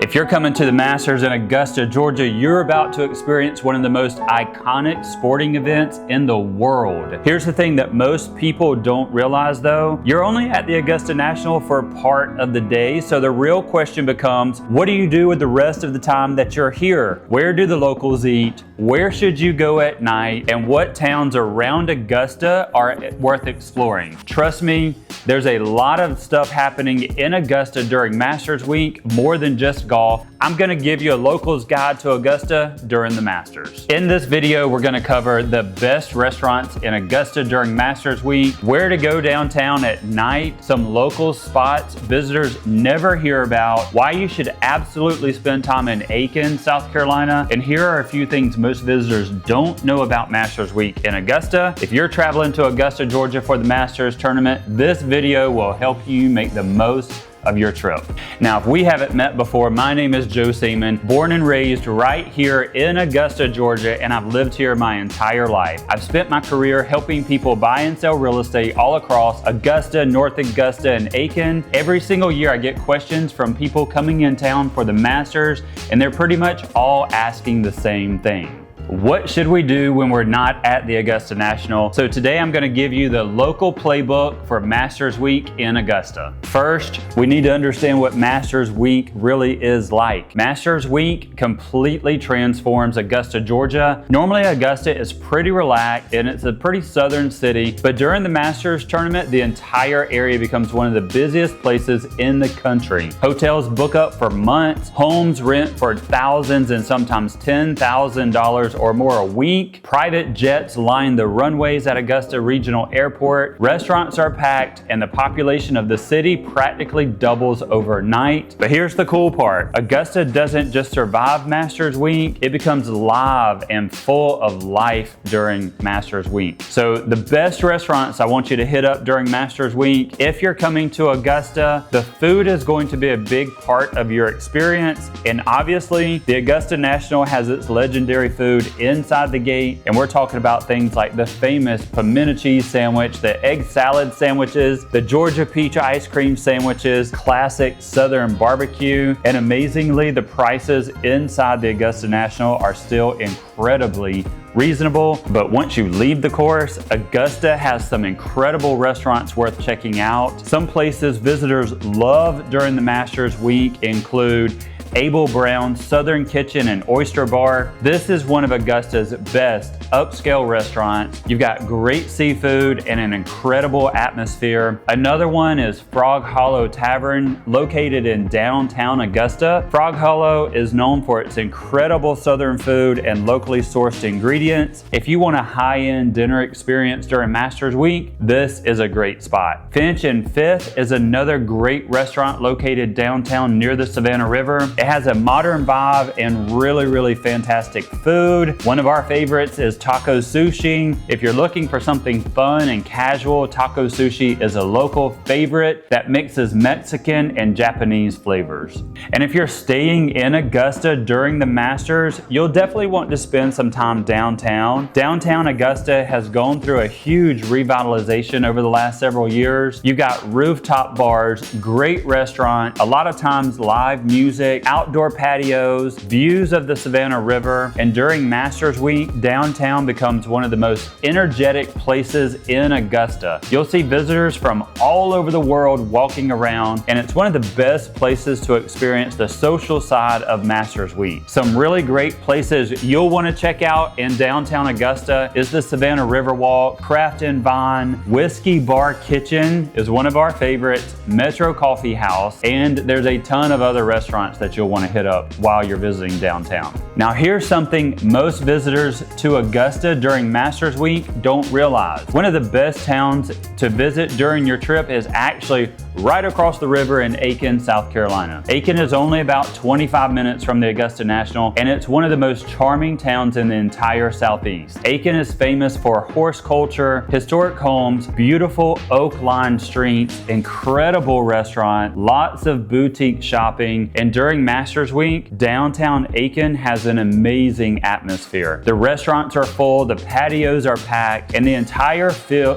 If you're coming to the Masters in Augusta, Georgia, you're about to experience one of the most iconic sporting events in the world. Here's the thing that most people don't realize though. You're only at the Augusta National for part of the day, so the real question becomes, what do you do with the rest of the time that you're here? Where do the locals eat? Where should you go at night? And what towns around Augusta are worth exploring? Trust me, there's a lot of stuff happening in Augusta during Masters Week, more than just golf. I'm gonna give you a local's guide to Augusta during the Masters. In this video, we're gonna cover the best restaurants in Augusta during Masters Week, where to go downtown at night, some local spots visitors never hear about, why you should absolutely spend time in Aiken, South Carolina, and here are a few things most visitors don't know about Masters Week in Augusta. If you're traveling to Augusta, Georgia for the Masters tournament, this video will help you make the most of your trip. Now, if we haven't met before, my name is Joe Seaman, born and raised right here in Augusta, Georgia, and I've lived here my entire life. I've spent my career helping people buy and sell real estate all across Augusta, North Augusta, and Aiken. Every single year I get questions from people coming in town for the Masters, and they're pretty much all asking the same thing. What should we do when we're not at the Augusta National? So today I'm going to give you the local playbook for Masters Week in Augusta. First, we need to understand what Masters Week really is like. Masters Week completely transforms Augusta, Georgia. Normally Augusta is pretty relaxed and it's a pretty southern city, but during the Masters tournament, the entire area becomes one of the busiest places in the country. Hotels book up for months, homes rent for thousands and sometimes $10,000 or more a week. Private jets line the runways at Augusta Regional Airport. Restaurants are packed and the population of the city practically doubles overnight. But here's the cool part. Augusta doesn't just survive Masters Week, it becomes live and full of life during Masters Week. So the best restaurants I want you to hit up during Masters Week, if you're coming to Augusta, the food is going to be a big part of your experience. And obviously the Augusta National has its legendary food inside the gate, and we're talking about things like the famous pimento cheese sandwich, the egg salad sandwiches, the Georgia peach ice cream sandwiches, classic southern barbecue, and amazingly the prices inside the Augusta National are still incredibly reasonable. But once you leave the course, Augusta has some incredible restaurants worth checking out. Some places visitors love during the Masters Week include Abel Brown's Southern Kitchen and Oyster Bar. This is one of Augusta's best upscale restaurants. You've got great seafood and an incredible atmosphere. Another one is Frog Hollow Tavern, located in downtown Augusta. Frog Hollow is known for its incredible southern food and locally sourced ingredients. If you want a high-end dinner experience during Masters Week, this is a great spot. Finch and Fifth is another great restaurant located downtown near the Savannah River. It has a modern vibe and really fantastic food. One of our favorites is Taco Sushi. If you're looking for something fun and casual, Taco Sushi is a local favorite that mixes Mexican and Japanese flavors. And if you're staying in Augusta during the Masters, you'll definitely want to spend some time downtown. Downtown Augusta has gone through a huge revitalization over the last several years. You've got rooftop bars, great restaurant, a lot of times live music, outdoor patios, views of the Savannah River, and during Masters Week, downtown becomes one of the most energetic places in Augusta. You'll see visitors from all over the world walking around, and it's one of the best places to experience the social side of Masters Week. Some really great places you'll want to check out in downtown Augusta is the Savannah Riverwalk, Craft and Vine, Whiskey Bar Kitchen is one of our favorites, Metro Coffee House, and there's a ton of other restaurants that you'll want to hit up while you're visiting downtown. Now here's something most visitors to Augusta during Masters Week don't realize. One of the best towns to visit during your trip is actually right across the river in Aiken, South Carolina. Aiken is only about 25 minutes from the Augusta National, and it's one of the most charming towns in the entire Southeast. Aiken is famous for horse culture, historic homes, beautiful oak-lined streets, incredible restaurant, lots of boutique shopping, and during Masters Week, downtown Aiken has an amazing atmosphere. The restaurants are full, the patios are packed, and the entire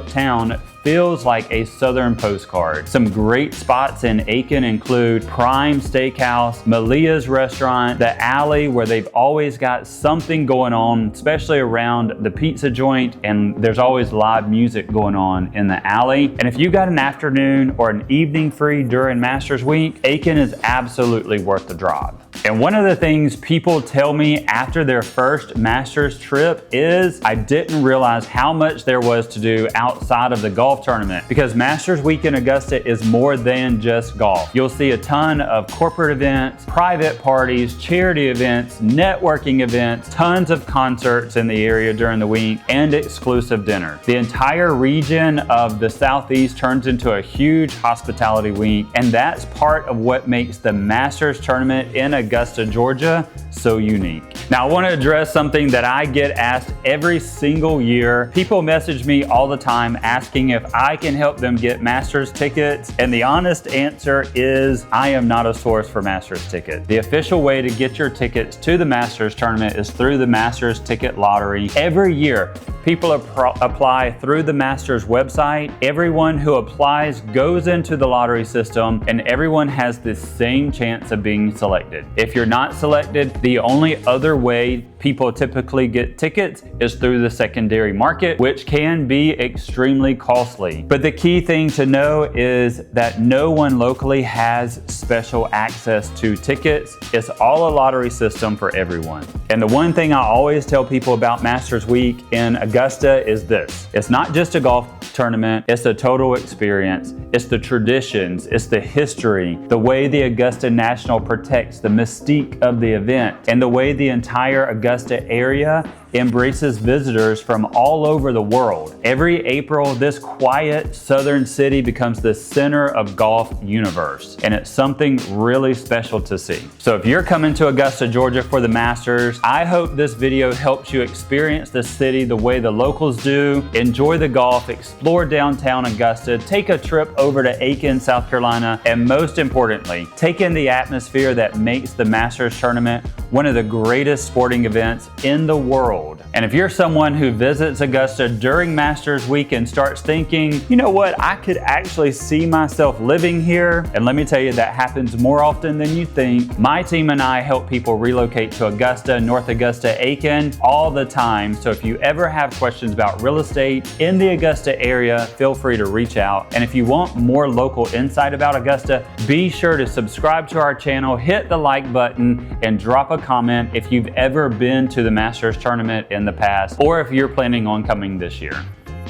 town feels like a southern postcard. Some great spots in Aiken include Prime Steakhouse, Malia's Restaurant, the Alley, where they've always got something going on, especially around the pizza joint, and there's always live music going on in the Alley. And if you got an afternoon or an evening free during Masters Week, Aiken is absolutely worth the drive. And one of the things people tell me after their first Masters trip is I didn't realize how much there was to do outside of the golf tournament, because Masters Week in Augusta is more than just golf. You'll see a ton of corporate events, private parties, charity events, networking events, tons of concerts in the area during the week, and exclusive dinner. The entire region of the Southeast turns into a huge hospitality week, and that's part of what makes the Masters tournament in Augusta, Georgia so unique. Now, I want to address something that I get asked every single year. People message me all the time asking if I can help them get Masters tickets, and the honest answer is I am not a source for Masters tickets. The official way to get your tickets to the Masters tournament is through the Masters ticket lottery. Every year, people apply through the Masters website. Everyone who applies goes into the lottery system, and everyone has the same chance of being selected. If you're not selected, the only other way people typically get tickets is through the secondary market, which can be extremely costly. But the key thing to know is that no one locally has special access to tickets. It's all a lottery system for everyone. And the one thing I always tell people about Masters Week in Augusta is this: it's not just a golf tournament, it's a total experience. It's the traditions, it's the history, the way the Augusta National protects the mystique of the event, and the way the entire Augusta area embraces visitors from all over the world. Every April, this quiet southern city becomes the center of golf universe, and it's something really special to see. So if you're coming to Augusta, Georgia for the Masters, I hope this video helps you experience the city the way the locals do, enjoy the golf, explore downtown Augusta, take a trip over to Aiken, South Carolina, and most importantly, take in the atmosphere that makes the Masters tournament one of the greatest sporting events in the world. And if you're someone who visits Augusta during Masters Week and starts thinking, you know what, I could actually see myself living here, and let me tell you, that happens more often than you think. My team and I help people relocate to Augusta, North Augusta, Aiken all the time. So if you ever have questions about real estate in the Augusta area, feel free to reach out. And if you want more local insight about Augusta, be sure to subscribe to our channel, hit the like button, and drop a comment if you've ever been to the Masters tournament in the past, or if you're planning on coming this year.